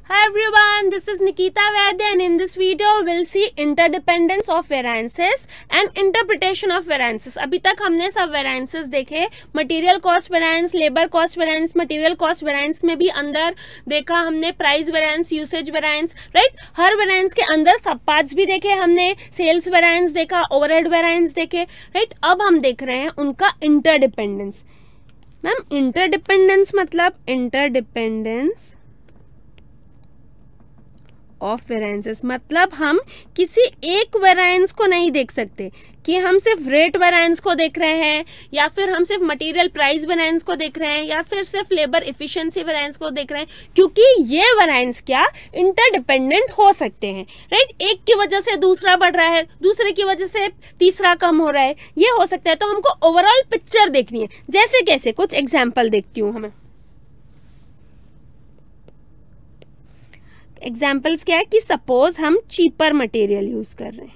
Hi everyone, this is Nikita Vaidya and in this video we'll see interdependence of variances and interpretation of variances. अभी तक हमने सब variances देखे, material cost variance, labor cost variance, material cost variance में भी अंदर देखा हमने price variance, usage variance, right? हर variance के अंदर सब parts भी देखे हमने, sales variance देखा, overhead variance देखे, right? अब हम देख रहे हैं उनका interdependence. मैम interdependence मतलब interdependence ऑफ वेरिएंसेस मतलब हम किसी एक वेरिएंस को नहीं देख सकते कि हम सिर्फ रेट वेरिएंस को देख रहे हैं या फिर हम सिर्फ मटेरियल प्राइस वेरिएंस को देख रहे हैं या फिर सिर्फ लेबर इफिशिएंसी वेरिएंस को देख रहे हैं, क्योंकि ये वेरिएंस क्या इंटरडिपेंडेंट हो सकते हैं, राइट? एक की वजह से दूसरा बढ़ रहा है, दूसरे की वजह से तीसरा कम हो रहा है, ये हो सकता है। तो हमको ओवरऑल पिक्चर देखनी है। जैसे कैसे, कुछ एग्जाम्पल देखती हूँ। हमें एग्जाम्पल्स क्या है कि सपोज हम चीपर मटेरियल यूज कर रहे हैं,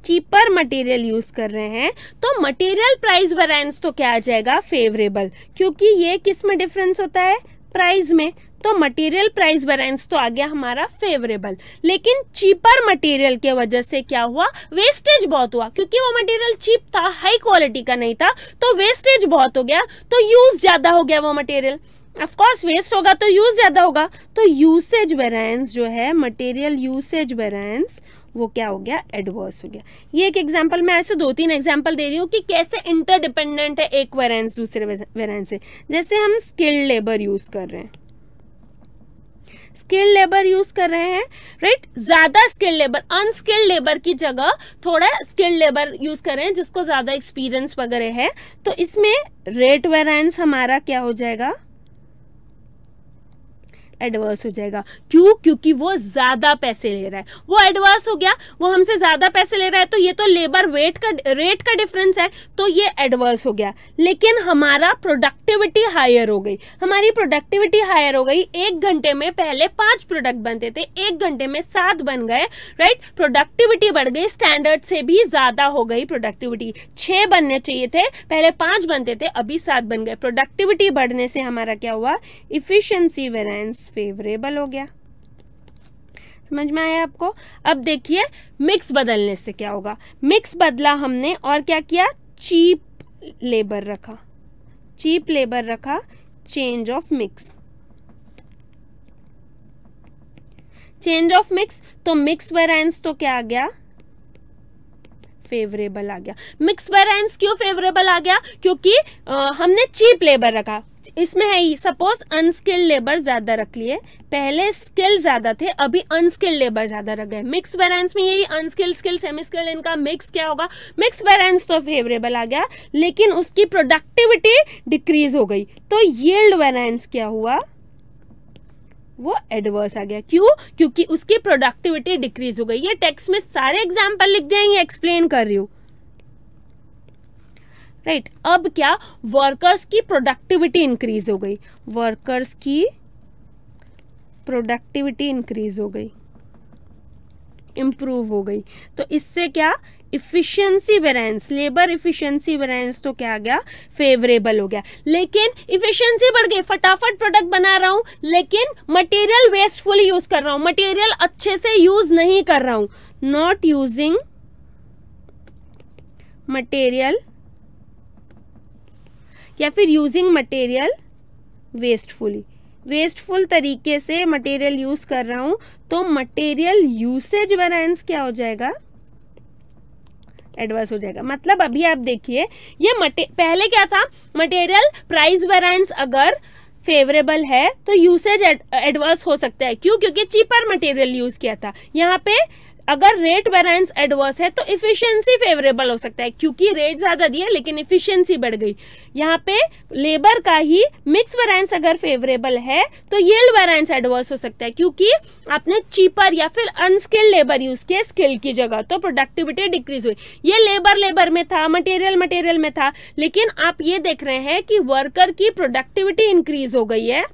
चीपर मटेरियल यूज कर रहे हैं तो मटेरियल प्राइस वेरिएंस तो क्या आ जाएगा, फेवरेबल, क्योंकि ये किस में डिफरेंस होता है, प्राइस में। तो मटेरियल प्राइस वेरिएंस तो आ गया हमारा फेवरेबल। लेकिन चीपर मटेरियल के वजह से क्या हुआ, वेस्टेज बहुत हुआ, क्योंकि वो मटेरियल चीप था, हाई क्वालिटी का नहीं था, तो वेस्टेज बहुत हो गया, तो यूज ज्यादा हो गया वो मटेरियल। ऑफ कोर्स वेस्ट होगा तो यूज ज्यादा होगा, तो यूसेज वेरिएंस जो है, मटेरियल यूसेज वेरिएंस, वो क्या हो गया, एडवर्स हो गया। ये एक एग्जांपल, मैं ऐसे 2-3 एग्जांपल दे रही हूँ कि कैसे इंटरडिपेंडेंट है एक वेरिएंस दूसरे वेरिएंस से। जैसे हम स्किल्ड लेबर यूज कर रहे हैं, स्किल्ड लेबर यूज कर रहे हैं, राइट? ज्यादा स्किल्ड लेबर, अनस्किल्ड लेबर की जगह थोड़ा स्किल्ड लेबर यूज कर रहे हैं जिसको ज्यादा एक्सपीरियंस वगैरह है, तो इसमें रेट वेरिएंस हमारा क्या हो जाएगा, एडवर्स हो जाएगा। क्यों? क्योंकि वो ज्यादा पैसे ले रहा है, वो एडवर्स हो गया, वो हमसे ज्यादा पैसे ले रहा है, तो ये तो लेबर रेट का डिफरेंस है, तो ये एडवर्स हो गया। लेकिन हमारा प्रोडक्टिविटी हायर हो गई, हमारी प्रोडक्टिविटी हायर हो गई। 1 घंटे में पहले 5 प्रोडक्ट बनते थे, 1 घंटे में 7 बन गए, राइट? प्रोडक्टिविटी बढ़ गई, स्टैंडर्ड से भी ज्यादा हो गई प्रोडक्टिविटी। 6 बनने चाहिए थे, पहले 5 बनते थे, अभी 7 बन गए। प्रोडक्टिविटी बढ़ने से हमारा क्या हुआ, इफिशिएंसी वेरिएंस फेवरेबल हो गया। समझ में आया आपको? अब देखिए मिक्स बदलने से क्या होगा। मिक्स बदला हमने और क्या किया, चीप लेबर रखा, चीप लेबर रखा, change of mix, change of mix, तो मिक्स वेरिएंस तो क्या आ गया, फेवरेबल आ गया। मिक्स वेरिएंस क्यों फेवरेबल आ गया, क्योंकि हमने चीप लेबर रखा। इसमें है सपोज अनस्किल्ड लेबर ज्यादा रख लिए, पहले स्किल ज्यादा थे, अभी अनस्किल्ड लेबर ज्यादा रख गए। मिक्स वेरिएंस में यही अनस्किल्ड स्किल सेमी स्किल्ड, इनका मिक्स क्या होगा, मिक्स वेरिएंस तो फेवरेबल आ गया, लेकिन उसकी प्रोडक्टिविटी डिक्रीज हो गई, तो यील्ड वेरिएंस क्या हुआ, वो एडवर्स आ गया। क्यों? क्योंकि उसकी प्रोडक्टिविटी डिक्रीज हो गई। ये टेक्स्ट में सारे एग्जांपल लिख दिए, ये एक्सप्लेन कर रही हूं, राइट? अब क्या, वर्कर्स की प्रोडक्टिविटी इंक्रीज हो गई, वर्कर्स की प्रोडक्टिविटी इंक्रीज हो गई, इंप्रूव हो गई, तो इससे क्या, efficiency variance, labour efficiency variance तो क्या आ गया, फेवरेबल हो गया। लेकिन इफिशिएंसी बढ़ गई, फटाफट प्रोडक्ट बना रहा हूं, लेकिन मटेरियल वेस्टफुली यूज कर रहा हूं, मटेरियल अच्छे से यूज नहीं कर रहा हूं, नॉट यूजिंग मटेरियल, या फिर यूजिंग मटेरियल वेस्टफुली, वेस्टफुल तरीके से मटेरियल यूज कर रहा हूं, तो मटेरियल यूसेज वेरिएंस क्या हो जाएगा, एडवर्स हो जाएगा। मतलब अभी आप देखिए, ये पहले क्या था, मटेरियल प्राइस वेरिएंस अगर फेवरेबल है तो यूसेज एडवर्स हो सकता है। क्यों? क्योंकि चीपर मटेरियल यूज किया था। यहाँ पे अगर रेट वेरिएंस एडवर्स है तो इफिशिएंसी फेवरेबल हो सकता है, क्योंकि रेट ज्यादा दिया लेकिन इफिशिएंसी बढ़ गई। यहाँ पे लेबर का ही मिक्स वेरिएंस अगर फेवरेबल है तो यील्ड वेरिएंस एडवर्स हो सकता है, क्योंकि आपने चीपर या फिर अनस्किल्ड लेबर यूज किया स्किल की जगह, तो प्रोडक्टिविटी डिक्रीज हुई। ये लेबर में था, मटेरियल में था, लेकिन आप ये देख रहे हैं कि वर्कर की प्रोडक्टिविटी इंक्रीज हो गई है,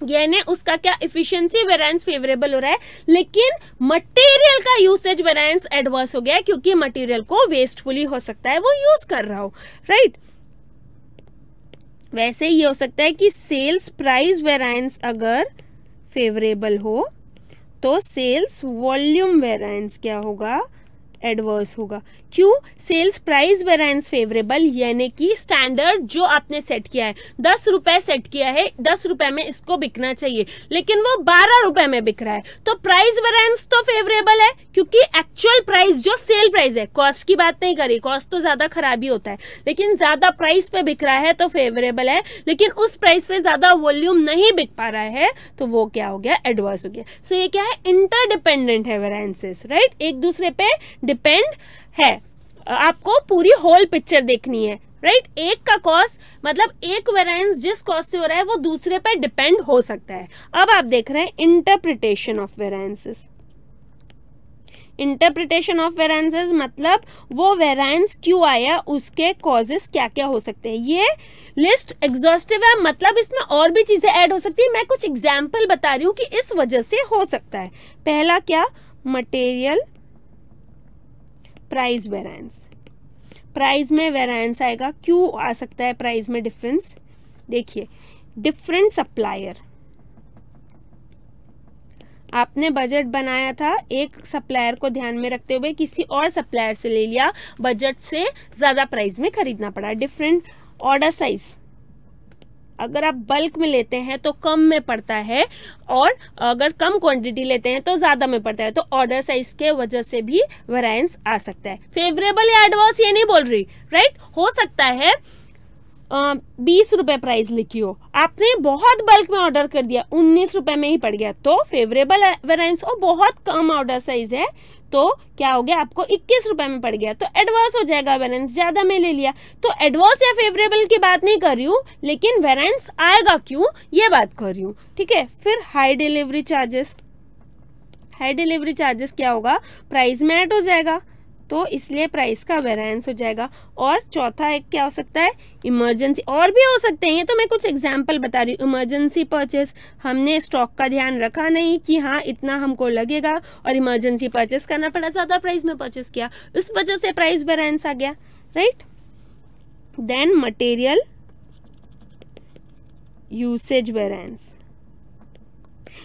यानी उसका क्या, इफिशिएंसी वेरिएंस फेवरेबल हो रहा है, लेकिन मटेरियल का यूसेज वेरिएंस एडवर्स हो गया, क्योंकि मटेरियल को वेस्टफुली हो सकता है वो यूज कर रहा हो, राइट? वैसे ये हो सकता है कि सेल्स प्राइस वेरिएंस अगर फेवरेबल हो तो सेल्स वॉल्यूम वेरिएंस क्या होगा, एडवर्स होगा। क्यों, सेल्स प्राइस वेरिएंस फेवरेबल, यानी कि स्टैंडर्ड जो आपने सेट किया है 10 रुपए सेट किया है, 10 रुपए में इसको बिकना चाहिए, लेकिन वो 12 रुपए में बिक रहा है, तो प्राइस वेरिएंस तो फेवरेबल है, क्योंकि एक्चुअल प्राइस जो सेल प्राइस है, कॉस्ट की बात नहीं करी, कॉस्ट तो ज्यादा खराब ही होता है, लेकिन ज्यादा प्राइस पे बिक रहा है तो फेवरेबल है, लेकिन उस प्राइस पे ज्यादा वॉल्यूम नहीं बिक पा रहा है तो वो क्या हो गया, एडवर्स हो गया। सो ये क्या है, इंटरडिपेंडेंट है वेरिएंसेस, राइट, एक दूसरे पे डिपेंड है। आपको पूरी होल पिक्चर देखनी है, राइट। एक का कॉस्ट मतलब एक वेरिएंस जिस कॉस्ट से हो रहा है वो दूसरे पर डिपेंड हो सकता है। अब आप देख रहे हैं interpretation of variances. Interpretation of variances मतलब वो वेरिएंस क्यों आया, उसके कॉजेस क्या क्या हो सकते हैं। ये लिस्ट एग्जॉस्टिव है, मतलब इसमें और भी चीजें ऐड हो सकती है, मैं कुछ एग्जाम्पल बता रही हूँ कि इस वजह से हो सकता है। पहला क्या, मटेरियल प्राइस वेरिएंस, प्राइस में वेरिएंस आएगा। क्यों आ सकता है प्राइस में डिफरेंस, देखिए डिफरेंट सप्लायर, आपने बजट बनाया था, एक सप्लायर को ध्यान में रखते हुए किसी और सप्लायर से ले लिया, बजट से ज्यादा प्राइस में खरीदना पड़ा। डिफरेंट ऑर्डर साइज, अगर आप बल्क में लेते हैं तो कम में पड़ता है, और अगर कम क्वांटिटी लेते हैं तो ज्यादा में पड़ता है, तो ऑर्डर साइज के वजह से भी वेरिएंस आ सकता है। फेवरेबल या एडवर्स ये नहीं बोल रही, राइट। हो सकता है 20 रुपए प्राइस लिखी हो, आपने बहुत बल्क में ऑर्डर कर दिया, 19 रुपए में ही पड़ गया, तो फेवरेबल वेरिएंस। और बहुत कम ऑर्डर साइज है तो क्या हो गया, आपको 21 रुपए में पड़ गया, तो एडवर्स हो जाएगा, वेरिएंस ज्यादा में ले लिया। तो एडवर्स या फेवरेबल की बात नहीं कर रही हूँ, लेकिन वेरिएंस आएगा क्यों ये बात कर रही हूँ, ठीक है। फिर high delivery charges, high delivery charges क्या होगा, प्राइस में ऐड हो जाएगा, तो इसलिए प्राइस का वेरिएंस हो जाएगा। और चौथा एक क्या हो सकता है, इमरजेंसी, और भी हो सकते हैं, ये तो मैं कुछ एग्जांपल बता रही हूँ। इमरजेंसी परचेस, हमने स्टॉक का ध्यान रखा नहीं कि हाँ इतना हमको लगेगा, और इमरजेंसी परचेस करना पड़ा, ज्यादा प्राइस में परचेस किया, इस वजह से प्राइस वेरिएंस आ गया, right. Then material usage variance,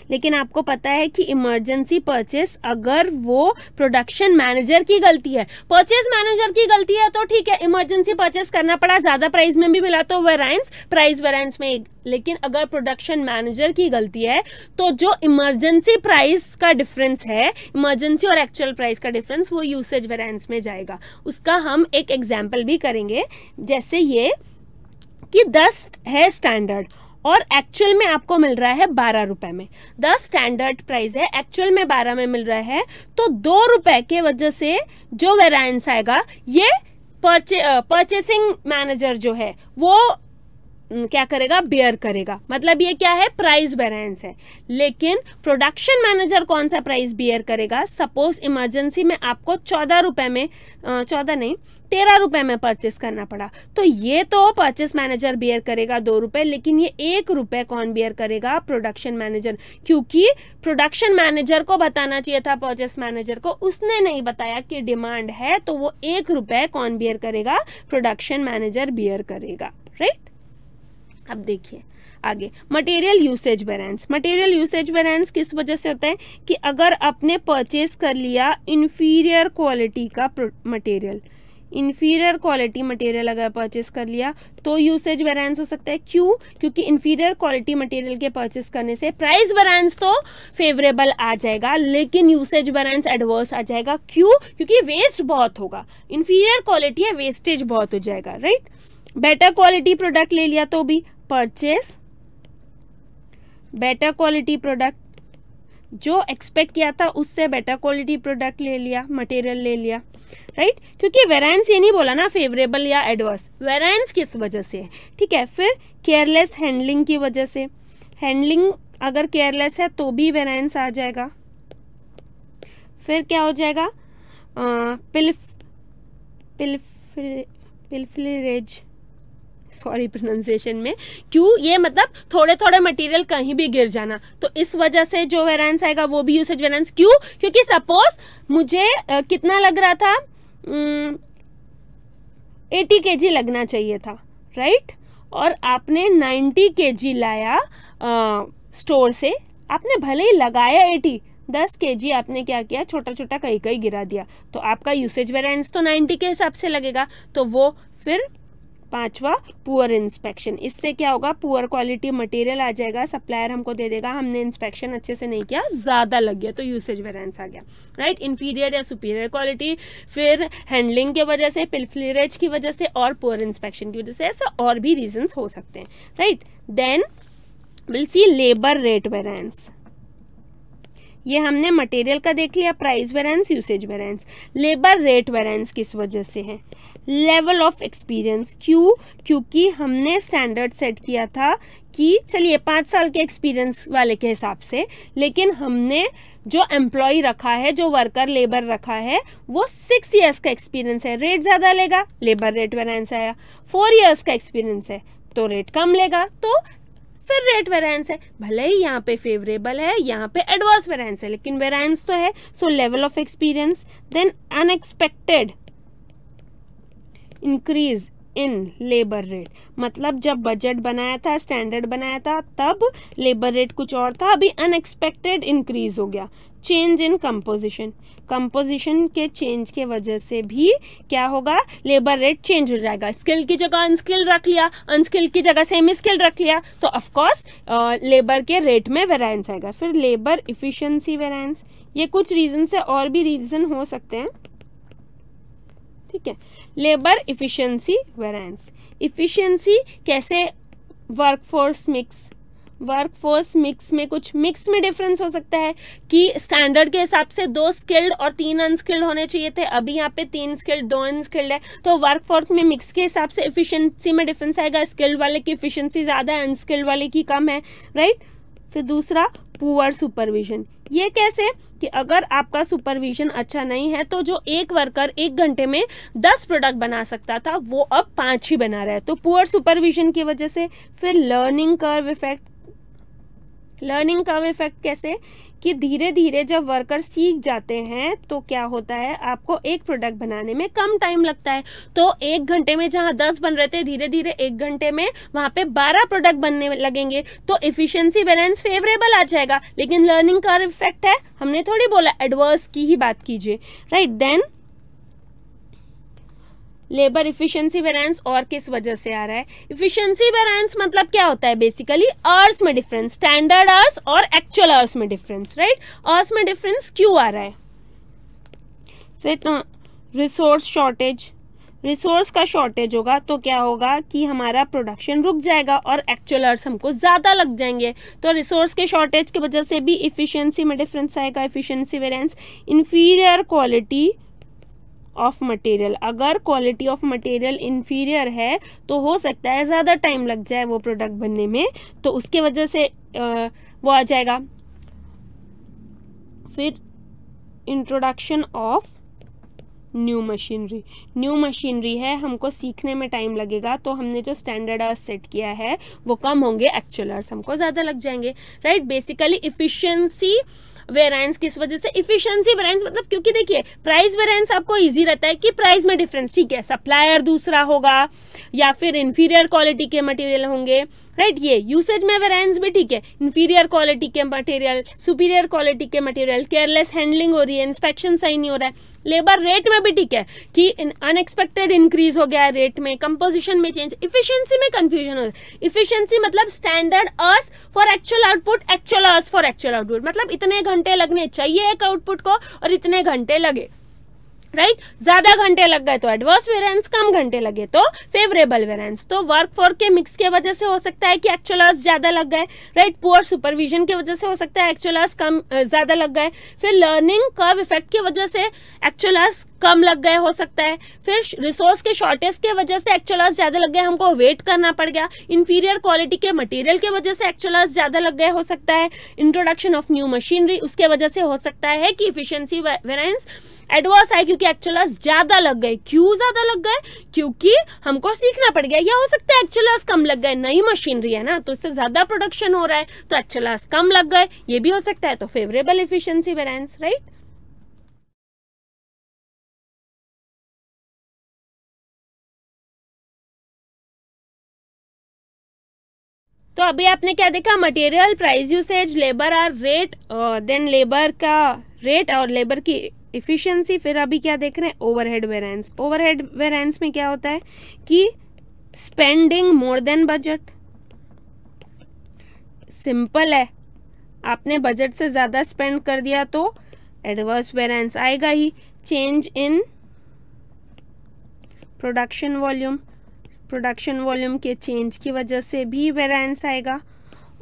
लेकिन आपको पता है कि इमरजेंसी परचेस अगर वो प्रोडक्शन मैनेजर की गलती है, परचेस मैनेजर की गलती है तो ठीक है, इमरजेंसी परचेस करना पड़ा, ज्यादा प्राइस में भी मिला तो वेरिएंस प्राइस वेरिएंस में। लेकिन अगर प्रोडक्शन मैनेजर की गलती है तो जो इमरजेंसी प्राइस का डिफरेंस है, इमरजेंसी और एक्चुअल प्राइस का डिफरेंस, वो यूसेज वेरिएंस में जाएगा। उसका हम एक एग्जाम्पल भी करेंगे, जैसे ये कि 10 है स्टैंडर्ड और एक्चुअल में आपको मिल रहा है 12 रुपए में। 10 स्टैंडर्ड प्राइस है, एक्चुअल में 12 में मिल रहा है, तो 2 रुपए के वजह से जो वेरिएंस आएगा, ये परचेसिंग मैनेजर जो है वो क्या करेगा, बेयर करेगा, मतलब ये क्या है, प्राइस वेरिएंस है। लेकिन प्रोडक्शन मैनेजर कौन सा प्राइस बेयर करेगा, सपोज इमरजेंसी में आपको 14 रुपए में 13 रुपए में परचेस करना पड़ा, तो ये तो परचेस मैनेजर बेयर करेगा 2 रुपए, लेकिन ये 1 रुपए कौन बेयर करेगा, प्रोडक्शन मैनेजर, क्योंकि प्रोडक्शन मैनेजर को बताना चाहिए था परचेस मैनेजर को, उसने नहीं बताया कि डिमांड है, तो वो 1 रुपए कौन बेयर करेगा, प्रोडक्शन मैनेजर बेयर करेगा, राइट। अब देखिए आगे, material usage variance. Material usage variance किस वजह से होता है कि अगर आपने परचेस कर लिया इंफीरियर क्वालिटी का मटेरियल, इंफीरियर क्वालिटी मटेरियल अगर परचेस कर लिया तो यूसेज वेरिएंस हो सकता है। क्यों, क्योंकि इंफीरियर क्वालिटी मटेरियल के परचेस करने से प्राइस वेरिएंस तो फेवरेबल आ जाएगा, लेकिन यूसेज वेरिएंस एडवर्स आ जाएगा। क्यों, क्योंकि वेस्ट बहुत होगा, इंफीरियर क्वालिटी है, वेस्टेज बहुत हो जाएगा, राइट। बेटर क्वालिटी प्रोडक्ट ले लिया तो भी परचेस बेटर क्वालिटी प्रोडक्ट, जो एक्सपेक्ट किया था उससे बेटर क्वालिटी प्रोडक्ट ले लिया, मटेरियल ले लिया, राइट। क्योंकि वेरिएंस ये नहीं बोला ना फेवरेबल या एडवर्स, वेरिएंस किस वजह से है, ठीक है। फिर केयरलेस हैंडलिंग की वजह से, हैंडलिंग अगर केयरलेस है तो भी वेरिएंस आ जाएगा। फिर क्या हो जाएगा, पिल्फरेज, सॉरी प्रोनाउंसिएशन में, क्यों, ये मतलब थोड़े थोड़े मटेरियल कहीं भी गिर जाना, तो इस वजह से जो वेरिएंस आएगा वो भी यूसेज वेरिएंस। क्यों, क्योंकि सपोज मुझे कितना लग रहा था, 80 kg लगना चाहिए था, राइट, और आपने 90 kg लाया स्टोर से, आपने भले ही लगाया 80, 10 kg आपने क्या किया, छोटा छोटा कहीं कहीं गिरा दिया, तो आपका यूसेज वेरिएंस तो 90 के हिसाब से लगेगा। तो वो फिर पांचवा पुअर इंस्पेक्शन, इससे क्या होगा, पुअर क्वालिटी मटेरियल आ जाएगा, सप्लायर हमको दे देगा हमने इंस्पेक्शन अच्छे से नहीं किया, ज्यादा लग गया, तो यूसेज वेरिएंस आ गया, राइट। इंफीरियर या सुपीरियर क्वालिटी, फिर हैंडलिंग की वजह से, पिलफिलेज की वजह से और पुअर इंस्पेक्शन की वजह से, ऐसा और भी रीजंस हो सकते हैं, right. Then will see labour rate variance. ये हमने मटेरियल का देख लिया, price variance, usage variance. Labour rate variance किस वजह से है, लेवल ऑफ एक्सपीरियंस। क्यों, क्योंकि हमने स्टैंडर्ड सेट किया था कि चलिए 5 साल के एक्सपीरियंस वाले के हिसाब से, लेकिन हमने जो एम्प्लॉय रखा है, जो वर्कर लेबर रखा है, वो 6 ईयर्स का एक्सपीरियंस है, रेट ज्यादा लेगा, लेबर रेट वेरिएंस आया। 4 ईयर्स का एक्सपीरियंस है तो रेट कम लेगा, तो फिर रेट वेरिएंस है। भले ही यहाँ पे फेवरेबल है, यहाँ पे एडवर्स वेरिएंस है, लेकिन वेरिएंस तो है। So level of experience. Then unexpected increase in labour rate, मतलब जब बजट बनाया था, स्टैंडर्ड बनाया था, तब लेबर रेट कुछ और था, अभी अनएक्सपेक्टेड इंक्रीज हो गया। चेंज इन कंपोजिशन, कंपोजिशन के चेंज के वजह से भी क्या होगा, लेबर रेट चेंज हो जाएगा। स्किल की जगह अनस्किल रख लिया, अनस्किल की जगह सेमी स्किल रख लिया, तो ऑफकोर्स लेबर के रेट में वेरिएंस आएगा। फिर लेबर इफिशिएंसी वेरिएंस, ये कुछ रीजन से और भी रीजन हो सकते हैं, ठीक है। लेबर इफिशिएंसी वेरिएंस, इफिशिएंसी कैसे, वर्कफोर्स मिक्स, वर्कफोर्स मिक्स में कुछ मिक्स में डिफरेंस हो सकता है कि स्टैंडर्ड के हिसाब से 2 स्किल्ड और 3 अनस्किल्ड होने चाहिए थे, अभी यहाँ पे 3 स्किल्ड 2 अनस्किल्ड है, तो वर्कफोर्स में मिक्स के हिसाब से इफिशिएंसी में डिफरेंस आएगा, स्किल्ड वाले की इफिशिएंसी ज़्यादा है, अनस्किल्ड वाले की कम है, राइट। फिर दूसरा पुअर सुपरविजन, ये कैसे कि अगर आपका सुपरविजन अच्छा नहीं है तो जो एक वर्कर 1 घंटे में 10 प्रोडक्ट बना सकता था वो अब 5 ही बना रहा है, तो पुअर सुपरविजन की वजह से। फिर learning curve effect, learning curve effect कैसे कि धीरे धीरे जब वर्कर सीख जाते हैं तो क्या होता है, आपको एक प्रोडक्ट बनाने में कम टाइम लगता है, तो 1 घंटे में जहां 10 बन रहे थे, धीरे धीरे 1 घंटे में वहां पे 12 प्रोडक्ट बनने लगेंगे, तो इफिशिएंसी वेरिएंस फेवरेबल आ जाएगा। लेकिन लर्निंग कर्व इफेक्ट है, हमने थोड़ी बोला एडवर्स की ही बात कीजिए, right. Then labour efficiency variance और किस वजह से आ रहा है, इफिशिएंसी वेरिएंस मतलब क्या होता है, बेसिकली आवर्स में डिफरेंस, स्टैंडर्ड आवर्स और एक्चुअल आवर्स में डिफरेंस, राइट। आवर्स में डिफरेंस क्यों आ रहा है। फिर तो रिसोर्स शॉर्टेज, रिसोर्स का शॉर्टेज होगा तो क्या होगा कि हमारा प्रोडक्शन रुक जाएगा और एक्चुअल आवर्स हमको ज़्यादा लग जाएंगे, तो रिसोर्स के शॉर्टेज की वजह से भी इफिशिएंसी में डिफरेंस आएगा, efficiency variance. Inferior quality of material, अगर क्वालिटी ऑफ मटेरियल इंफीरियर है तो हो सकता है ज़्यादा टाइम लग जाए वो प्रोडक्ट बनने में, तो उसके वजह से वो आ जाएगा। फिर introduction of new machinery, new machinery है, हमको सीखने में टाइम लगेगा, तो हमने जो स्टैंडर्ड आवर्स सेट किया है वो कम होंगे, एक्चुअल आवर्स हमको ज़्यादा लग जाएंगे, राइट। बेसिकली इफिशिएंसी वेरिएंस किस वजह से, इफिशिएंसी वेरिएंस मतलब क्योंकि देखिए प्राइस वेरिएंस आपको इजी रहता है कि प्राइस में डिफरेंस, ठीक है, सप्लायर दूसरा होगा या फिर इंफीरियर क्वालिटी के मटेरियल होंगे, राइट। ये यूसेज में वेरिएंस भी ठीक है, इंफीरियर क्वालिटी के मटेरियल, सुपीरियर क्वालिटी के मटेरियल, केयरलेस हैंडलिंग हो रही है, इंस्पेक्शन सही नहीं हो रहा है। लेबर रेट में भी ठीक है कि अनएक्सपेक्टेड इंक्रीज हो गया है रेट में, कंपोजिशन में चेंज, इफिशिएंसी में कंफ्यूजन हो रहा है। इफिशिएंसी मतलब standard hours for actual output, actual hours for actual output, मतलब इतने घंटे लगने चाहिए एक आउटपुट को और इतने घंटे लगे, राइट। ज्यादा घंटे लग गए तो एडवर्स वेरिएंस, कम घंटे लगे तो फेवरेबल वेरिएंस। तो वर्क फोर्स के मिक्स के वजह से हो सकता है कि एक्चुअल आवर्स ज्यादा लग गए, राइट। पुअर सुपरविजन की वजह से हो सकता है एक्चुअल आवर्स कम ज्यादा लग गए। फिर लर्निंग कर्व इफेक्ट की वजह से एक्चुअल आवर्स कम लग गए हो सकता है। फिर रिसोर्स के शॉर्टेज के वजह से एक्चुअल आवर्स ज्यादा लग गए, हमको वेट करना पड़ गया। इंफीरियर क्वालिटी के मटेरियल के वजह से एक्चुअल आवर्स ज्यादा लग गए हो सकता है। इंट्रोडक्शन ऑफ न्यू मशीनरी, उसके वजह से हो सकता है कि इफिशिएंसी वेरिएंस एडवर्स है क्योंकि एक्चुअल आवर्स ज्यादा लग गए। क्यों ज्यादा लग गए, क्योंकि हमको सीखना पड़ गया, या हो सकता है एक्चुअल आवर्स कम लग गए, नई मशीनरी है ना तो इससे ज्यादा प्रोडक्शन हो रहा है तो एक्चुअल आवर्स कम लग गए, ये भी हो सकता है, तो फेवरेबल इफिशिएंसी वेरिएंस, राइट। तो अभी आपने क्या देखा, material, price, usage, labour or rate, then labour का रेट और लेबर की इफिशिएंसी। फिर अभी क्या देख रहे हैं, ओवरहेड वेरिएंस। ओवरहेड वेरिएंस में क्या होता है कि spending more than budget. Simple है, आपने बजट से ज़्यादा स्पेंड कर दिया तो एडवर्स वेरिएंस आएगा ही। Change in production volume, production volume के चेंज की वजह से भी वेरिएंस आएगा।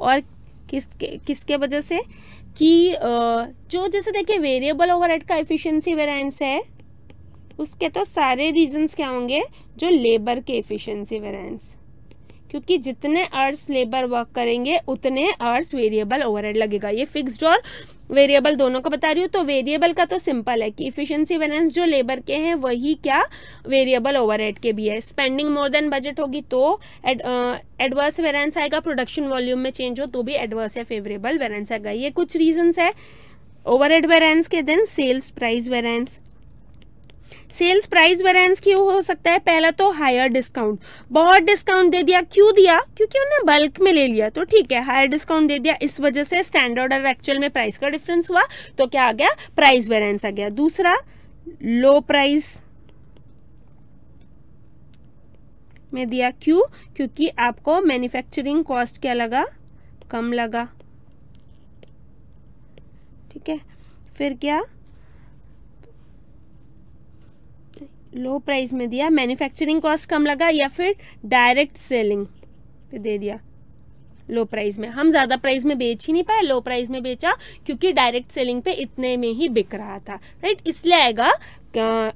और किसके वजह से कि जो जैसे देखिए वेरिएबल ओवरहेड का एफिशिएंसी वेरिएंस है, उसके तो सारे रीजंस क्या होंगे, जो लेबर के एफिशिएंसी वेरिएंस, क्योंकि जितने आवर्स लेबर वर्क करेंगे उतने आवर्स वेरिएबल ओवरहेड लगेगा। ये फिक्स्ड और वेरिएबल दोनों का बता रही हूँ। तो वेरिएबल का तो सिंपल है कि इफिशिएंसी वेरिएंस जो लेबर के हैं वही क्या वेरिएबल ओवरहेड के भी है। स्पेंडिंग मोर देन बजट होगी तो एडवर्स वेरिएंस आएगा। प्रोडक्शन वॉल्यूम में चेंज हो तो भी एडवर्स या फेवरेबल वेरिएंस आएगा। ये कुछ रीजंस है ओवरहेड वेरिएंस के। Then sales price variance. Sales price variance क्यों हो सकता है, पहला तो हायर डिस्काउंट, बहुत डिस्काउंट दे दिया। क्यों दिया, क्योंकि उन्हें बल्क में ले लिया तो ठीक है, हायर डिस्काउंट दे दिया, इस वजह से स्टैंडर्ड और एक्चुअल में प्राइस का डिफरेंस हुआ तो क्या आ गया, प्राइस वेरिएंस आ गया। दूसरा लो प्राइस में दिया, क्यों, क्योंकि आपको मैन्युफैक्चरिंग कॉस्ट क्या लगा, कम लगा, ठीक है। फिर क्या, लो प्राइस में दिया, मैन्युफैक्चरिंग कॉस्ट कम लगा, या फिर डायरेक्ट सेलिंग पे दे दिया लो प्राइस में। हम ज़्यादा प्राइस में बेच ही नहीं पाए, लो प्राइस में बेचा क्योंकि डायरेक्ट सेलिंग पे इतने में ही बिक रहा था, राइट, इसलिए आएगा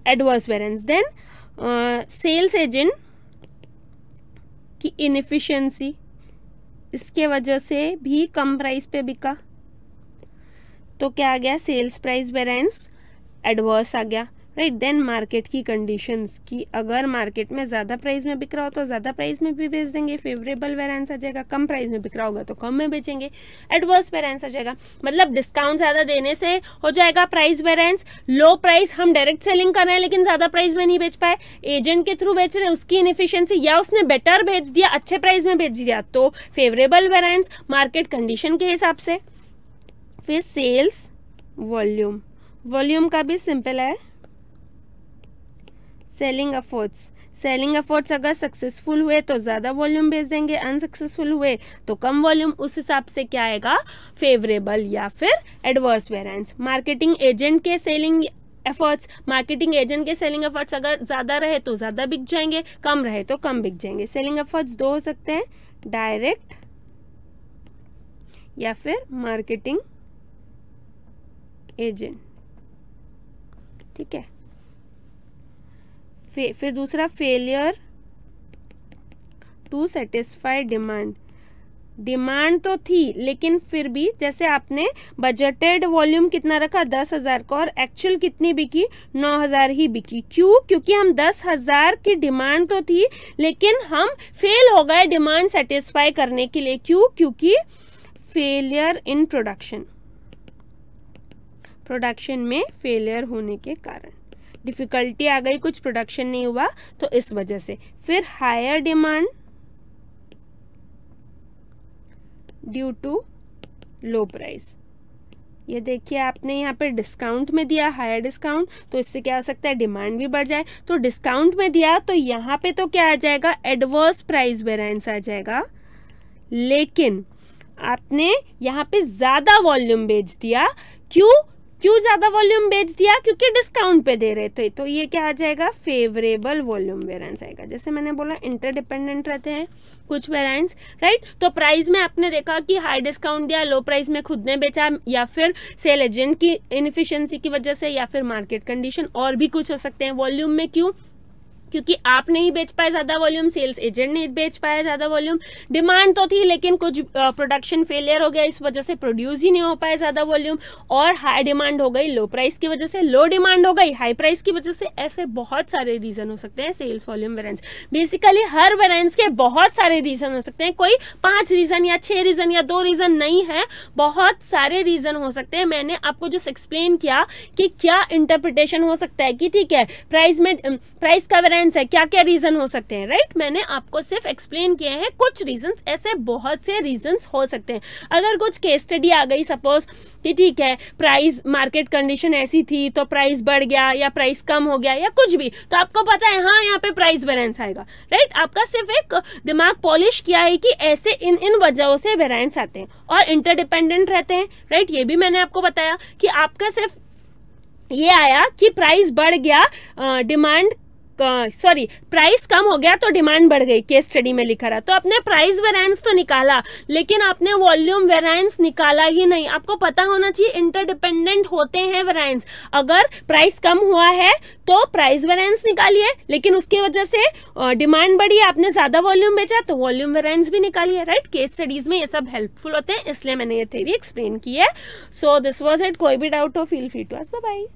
adverse variance. Then sales agent की इनएफिशिएंसी, इसके वजह से भी कम प्राइस पे बिका तो क्या आ गया, सेल्स प्राइस वेरिएंस एडवर्स आ गया, राइट। देन मार्केट की कंडीशंस की अगर मार्केट में ज़्यादा प्राइस में बिक रहा हो तो ज़्यादा प्राइस में भी बेच देंगे, फेवरेबल वेरिएंस आ जाएगा। कम प्राइस में बिक रहा होगा तो कम में बेचेंगे, एडवर्स वेरिएंस आ जाएगा। मतलब डिस्काउंट ज़्यादा देने से हो जाएगा प्राइस वेरिएंस। लो प्राइस, हम डायरेक्ट सेलिंग कर रहे हैं लेकिन ज़्यादा प्राइस में नहीं बेच पाए, एजेंट के थ्रू बेच रहे हैं, उसकी इनएफिशिएंसी, या उसने बेटर बेच दिया, अच्छे प्राइस में बेच दिया तो फेवरेबल वेरिएंस मार्केट कंडीशन के हिसाब से। फिर सेल्स वॉल्यूम, वॉल्यूम का भी सिंपल है, सेलिंग एफर्ट्स। सेलिंग एफर्ट्स अगर सक्सेसफुल हुए तो ज़्यादा वॉल्यूम बेच देंगे, अनसक्सेसफुल हुए तो कम वॉल्यूम, उस हिसाब से क्या आएगा, फेवरेबल या फिर एडवर्स वेरिएंस। मार्केटिंग एजेंट के सेलिंग एफर्ट्स, मार्केटिंग एजेंट के सेलिंग एफर्ट्स अगर ज़्यादा रहे तो ज़्यादा बिक जाएंगे, कम रहे तो कम बिक जाएंगे। सेलिंग एफर्ट्स दो हो सकते हैं, डायरेक्ट या फिर मार्केटिंग एजेंट, ठीक है। फिर दूसरा failure to satisfy demand. Demand तो थी लेकिन फिर भी जैसे आपने बजटेड वॉल्यूम कितना रखा 10,000 का और एक्चुअल कितनी बिकी 9,000 ही बिकी। क्यों, क्योंकि हम 10,000 की डिमांड तो थी लेकिन हम फेल हो गए डिमांड सेटिस्फाई करने के लिए। क्यों, क्योंकि फेलियर इन प्रोडक्शन, प्रोडक्शन में फेलियर होने के कारण डिफिकल्टी आ गई, कुछ प्रोडक्शन नहीं हुआ तो इस वजह से। फिर higher demand due to low price. ये देखिए आपने यहाँ पे डिस्काउंट में दिया, हायर डिस्काउंट, तो इससे क्या हो सकता है, डिमांड भी बढ़ जाए। तो डिस्काउंट में दिया तो यहाँ पे तो क्या आ जाएगा, एडवर्स प्राइस वेरिएंस आ जाएगा। लेकिन आपने यहाँ पे ज़्यादा वॉल्यूम बेच दिया। क्यों, क्यों ज़्यादा वॉल्यूम बेच दिया, क्योंकि डिस्काउंट पे दे रहे थे तो ये क्या आ जाएगा, फेवरेबल वॉल्यूम वेरिएंस आएगा। जैसे मैंने बोला इंटरडिपेंडेंट रहते हैं कुछ वेरिएंस, राइट। तो प्राइस में आपने देखा कि हाई डिस्काउंट दिया, लो प्राइस में खुद ने बेचा, या फिर सेल एजेंट की इनएफिशिएंसी की वजह से, या फिर मार्केट कंडीशन, और भी कुछ हो सकते हैं। वॉल्यूम में क्यों, क्योंकि आप नहीं बेच पाए ज़्यादा वॉल्यूम, सेल्स एजेंट नहीं बेच पाया ज़्यादा वॉल्यूम। डिमांड तो थी लेकिन कुछ प्रोडक्शन फेलियर हो गया, इस वजह से प्रोड्यूस ही नहीं हो पाया ज़्यादा वॉल्यूम। और हाई डिमांड हो गई लो प्राइस की वजह से, लो डिमांड हो गई हाई प्राइस की वजह से। ऐसे बहुत सारे रीज़न हो सकते हैं सेल्स वॉल्यूम वेरिएंस। बेसिकली हर वेरिएंस के बहुत सारे रीज़न हो सकते हैं, कोई 5 रीज़न या 6 रीज़न या 2 रीज़न नहीं है, बहुत सारे रीज़न हो सकते हैं। मैंने आपको जो एक्सप्लेन किया कि क्या इंटरप्रिटेशन हो सकता है कि ठीक है प्राइस में, प्राइस का वेरिएंस वेरिएंस है, क्या क्या रीजन हो सकते हैं, राइट। मैंने आपको सिर्फ एक्सप्लेन किए हैं कुछ रीजंस, ऐसे बहुत से रीजंस हो सकते हैं। अगर कुछ केस स्टडी आ गई सपोज कि ठीक है प्राइस मार्केट कंडीशन ऐसी थी तो प्राइस बढ़ गया या प्राइस कम हो गया या कुछ भी, तो आपको पता है हाँ यहाँ पे प्राइस वेरिएंस आएगा, राइट। आपका सिर्फ एक दिमाग पॉलिश किया है कि ऐसे इन इन वजहों से वेरिएंस आते हैं और इंटरडिपेंडेंट रहते हैं, राइट। ये भी मैंने आपको बताया कि आपका सिर्फ ये आया कि प्राइस बढ़ गया, प्राइस कम हो गया तो डिमांड बढ़ गई, केस स्टडी में लिखा रहा, तो आपने प्राइस वेरिएंस तो निकाला लेकिन आपने वॉल्यूम वेरिएंस निकाला ही नहीं। आपको पता होना चाहिए इंटरडिपेंडेंट होते हैं वेरिएंस। अगर प्राइस कम हुआ है तो प्राइस वेरिएंस निकालिए, लेकिन उसकी वजह से डिमांड बढ़ी, आपने ज्यादा वॉल्यूम बेचा तो वॉल्यूम वेरिएंस भी निकालिए, राइट। केस स्टडीज में ये सब हेल्पफुल होते हैं, इसलिए मैंने ये थ्योरी एक्सप्लेन की है। So this was it. कोई भी डाउट हो feel free to ask. Bye bye.